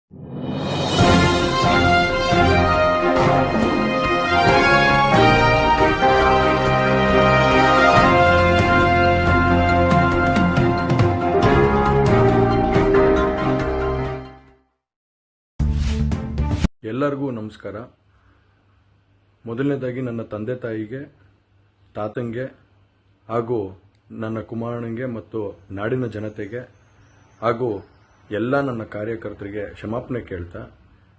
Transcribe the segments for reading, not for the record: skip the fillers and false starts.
ಎಲ್ಲರಿಗೂ ನಮಸ್ಕಾರ. ಮೊದಲನೇದಾಗಿ ನನ್ನ ತಂದೆ ತಾಯಿಗೆ, ತಾತಂಗೆ ಹಾಗೂ ನನ್ನ ಕುಮಾರನಿಗೆ ಮತ್ತು ನಾಡಿನ ಜನತೆಗೆ ಹಾಗೂ ಎಲ್ಲ ನನ್ನ ಕಾರ್ಯಕರ್ತರಿಗೆ ಕ್ಷಮಾಪಣೆ ಕೇಳ್ತಾ,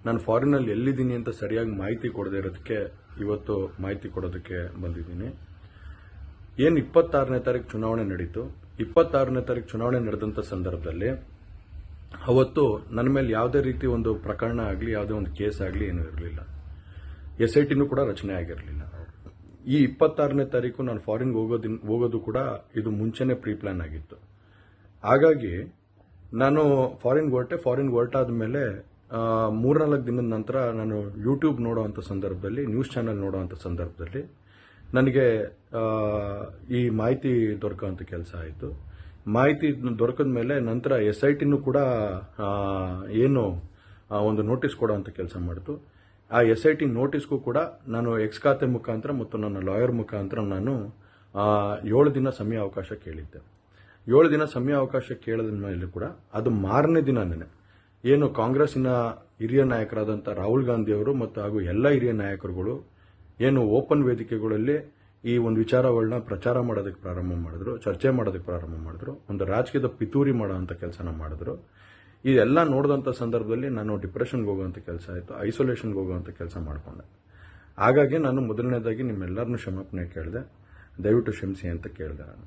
ನಾನು ಫಾರಿನಲ್ಲಿ ಎಲ್ಲಿದ್ದೀನಿ ಅಂತ ಸರಿಯಾಗಿ ಮಾಹಿತಿ ಕೊಡದೇ ಇರೋದಕ್ಕೆ ಇವತ್ತು ಮಾಹಿತಿ ಕೊಡೋದಕ್ಕೆ ಬಂದಿದ್ದೀನಿ. ಏನು 26ನೇ ತಾರೀಕು ಚುನಾವಣೆ ನಡೀತು. 26ನೇ ತಾರೀಕು ಚುನಾವಣೆ ನಡೆದಂಥ ಸಂದರ್ಭದಲ್ಲಿ ಅವತ್ತು ನನ್ನ ಮೇಲೆ ಯಾವುದೇ ರೀತಿ ಒಂದು ಪ್ರಕರಣ ಆಗಲಿ, ಯಾವುದೇ ಒಂದು ಕೇಸ್ ಆಗಲಿ ಏನೂ ಇರಲಿಲ್ಲ. SITನೂ ಕೂಡ ರಚನೆ ಆಗಿರಲಿಲ್ಲ. ಈ 26ನೇ ತಾರೀಕು ನಾನು ಫಾರಿನ್ ಹೋಗೋದು ಕೂಡ ಇದು ಮುಂಚೆನೇ ಪ್ರೀ ಪ್ಲಾನ್ ಆಗಿತ್ತು. ಹಾಗಾಗಿ ನಾನು ಫಾರಿನ್ ಹೊರಟಾದ ಮೇಲೆ 3-4 ದಿನದ ನಂತರ ನಾನು ಯೂಟ್ಯೂಬ್ ನೋಡುವಂಥ ಸಂದರ್ಭದಲ್ಲಿ, ನ್ಯೂಸ್ ಚಾನೆಲ್ ನೋಡುವಂಥ ಸಂದರ್ಭದಲ್ಲಿ ನನಗೆ ಈ ಮಾಹಿತಿ ದೊರಕುವಂಥ ಕೆಲಸ ಆಯಿತು. ಮಾಹಿತಿ ದೊರಕಿದ ಮೇಲೆ ನಂತರ SITನೂ ಕೂಡ ಏನು ಒಂದು ನೋಟಿಸ್ ಕೊಡುವಂಥ ಕೆಲಸ ಮಾಡಿತು. ಆ SIT ನೋಟಿಸ್ಗೂ ಕೂಡ ನಾನು ಎಕ್ಸ್ ಖಾತೆ ಮುಖಾಂತರ ಮತ್ತು ನನ್ನ ಲಾಯರ್ ಮುಖಾಂತರ ನಾನು 7 ದಿನ ಸಮಯ ಅವಕಾಶ ಕೇಳಿದ್ದೆ. 7 ದಿನ ಸಮಯ ಅವಕಾಶ ಕೇಳಿದ ಮೇಲೆ ಕೂಡ ಅದು ಮಾರನೇ ದಿನನೇ ಏನು ಕಾಂಗ್ರೆಸ್ಸಿನ ಹಿರಿಯ ನಾಯಕರಾದಂಥ ರಾಹುಲ್ ಗಾಂಧಿ ಅವರು ಮತ್ತು ಹಾಗೂ ಎಲ್ಲ ಹಿರಿಯ ನಾಯಕರುಗಳು ಏನು ಓಪನ್ ವೇದಿಕೆಗಳಲ್ಲಿ ಈ ಒಂದು ವಿಚಾರಗಳನ್ನ ಪ್ರಚಾರ ಮಾಡೋದಕ್ಕೆ ಪ್ರಾರಂಭ ಮಾಡಿದ್ರು, ಚರ್ಚೆ ಮಾಡೋದಕ್ಕೆ ಪ್ರಾರಂಭ ಮಾಡಿದ್ರು, ಒಂದು ರಾಜಕೀಯದ ಪಿತೂರಿ ಮಾಡೋಂಥ ಕೆಲಸನ ಮಾಡಿದ್ರು. ಇದೆಲ್ಲ ನೋಡಿದಂಥ ಸಂದರ್ಭದಲ್ಲಿ ನಾನು ಡಿಪ್ರೆಷನ್ಗೆ ಹೋಗುವಂಥ ಕೆಲಸ ಆಯಿತು, ಐಸೋಲೇಷನ್ಗೆ ಹೋಗುವಂಥ ಕೆಲಸ ಮಾಡಿಕೊಂಡೆ. ಹಾಗಾಗಿ ನಾನು ಮೊದಲನೇದಾಗಿ ನಿಮ್ಮೆಲ್ಲರನ್ನೂ ಕ್ಷಮಾಪಣೆ ಕೇಳಿದೆ, ದಯವಿಟ್ಟು ಕ್ಷಮಿಸಿ ಅಂತ ಕೇಳಿದೆ ನಾನು.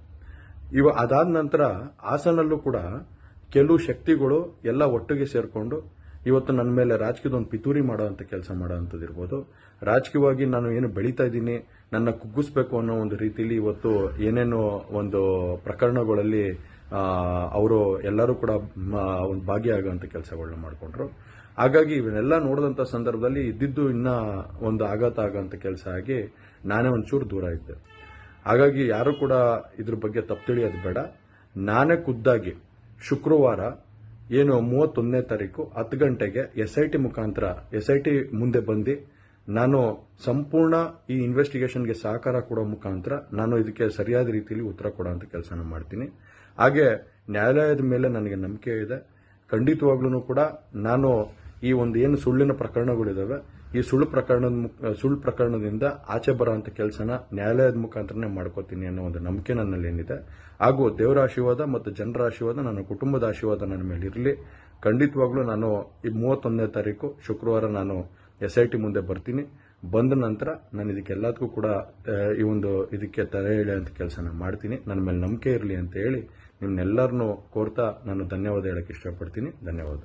ಅದಾದ ನಂತರ ಹಾಸನಲ್ಲೂ ಕೂಡ ಕೆಲವು ಶಕ್ತಿಗಳು ಎಲ್ಲ ಒಟ್ಟಿಗೆ ಸೇರಿಕೊಂಡು ಇವತ್ತು ನನ್ನ ಮೇಲೆ ರಾಜಕೀಯದ ಒಂದು ಪಿತೂರಿ ಮಾಡೋವಂಥ ಕೆಲಸ ಮಾಡೋವಂಥದ್ದು ಇರ್ಬೋದು. ರಾಜಕೀಯವಾಗಿ ನಾನು ಏನು ಬೆಳೀತಾ ಇದ್ದೀನಿ, ನನ್ನ ಕುಗ್ಗಿಸ್ಬೇಕು ಅನ್ನೋ ಒಂದು ರೀತಿಯಲ್ಲಿ ಇವತ್ತು ಏನೇನೋ ಒಂದು ಪ್ರಕರಣಗಳಲ್ಲಿ ಅವರು ಎಲ್ಲರೂ ಕೂಡ ಒಂದು ಭಾಗಿಯಾಗುವಂಥ ಕೆಲಸಗಳನ್ನ ಮಾಡಿಕೊಂಡ್ರು. ಹಾಗಾಗಿ ಇವನ್ನೆಲ್ಲ ನೋಡಿದಂಥ ಸಂದರ್ಭದಲ್ಲಿ ಇದ್ದಿದ್ದು ಇನ್ನೂ ಒಂದು ಆಘಾತ ಆಗೋಂಥ ಕೆಲಸ ಆಗಿ ನಾನೇ ಒಂಚೂರು ದೂರ ಇದ್ದೆ. ಹಾಗಾಗಿ ಯಾರು ಕೂಡ ಇದ್ರ ಬಗ್ಗೆ ತಪ್ಪು ತಿಳಿಯೋದು ಬೇಡ. ನಾನೇ ಖುದ್ದಾಗಿ ಶುಕ್ರವಾರ ಏನು 31ನೇ ತಾರೀಕು 10 ಗಂಟೆಗೆ SIT ಮುಖಾಂತರ SIT ಮುಂದೆ ಬಂದು ನಾನು ಸಂಪೂರ್ಣ ಈ ಇನ್ವೆಸ್ಟಿಗೇಷನ್ಗೆ ಸಹಕಾರ ಕೊಡೋ ಮುಖಾಂತರ ನಾನು ಇದಕ್ಕೆ ಸರಿಯಾದ ರೀತಿಯಲ್ಲಿ ಉತ್ತರ ಕೊಡೋಂಥ ಕೆಲಸನ ಮಾಡ್ತೀನಿ. ಹಾಗೆ ನ್ಯಾಯಾಲಯದ ಮೇಲೆ ನನಗೆ ನಂಬಿಕೆ ಇದೆ. ಖಂಡಿತವಾಗ್ಲೂ ಕೂಡ ನಾನು ಈ ಒಂದು ಏನು ಸುಳ್ಳಿನ ಪ್ರಕರಣಗಳಿದಾವೆ, ಈ ಸುಳ್ಳು ಪ್ರಕರಣದಿಂದ ಆಚೆ ಬರೋಂಥ ಕೆಲಸನ ನ್ಯಾಯಾಲಯದ ಮುಖಾಂತರನೇ ಮಾಡ್ಕೋತೀನಿ ಅನ್ನೋ ಒಂದು ನಂಬಿಕೆ ನನ್ನಲ್ಲಿ ಏನಿದೆ. ಹಾಗೂ ದೇವರ ಆಶೀರ್ವಾದ ಮತ್ತು ಜನರ ಆಶೀರ್ವಾದ, ನನ್ನ ಕುಟುಂಬದ ಆಶೀರ್ವಾದ ನನ್ನ ಮೇಲೆ ಇರಲಿ. ಖಂಡಿತವಾಗ್ಲೂ ನಾನು ಈ 31ನೇ ತಾರೀಕು ಶುಕ್ರವಾರ ನಾನು SIT ಮುಂದೆ ಬರ್ತೀನಿ. ಬಂದ ನಂತರ ನಾನು ಇದಕ್ಕೆಲ್ಲದಕ್ಕೂ ಕೂಡ ಇದಕ್ಕೆ ತಲೆ ಎಳೆಯುವಂಥ ಕೆಲಸನ ಮಾಡ್ತೀನಿ. ನನ್ನ ಮೇಲೆ ನಂಬಿಕೆ ಇರಲಿ ಅಂತ ಹೇಳಿ ನಿಮ್ನೆಲ್ಲರನ್ನೂ ಕೋರ್ತಾ ನಾನು ಧನ್ಯವಾದ ಹೇಳಕ್ಕೆ ಇಷ್ಟಪಡ್ತೀನಿ. ಧನ್ಯವಾದ.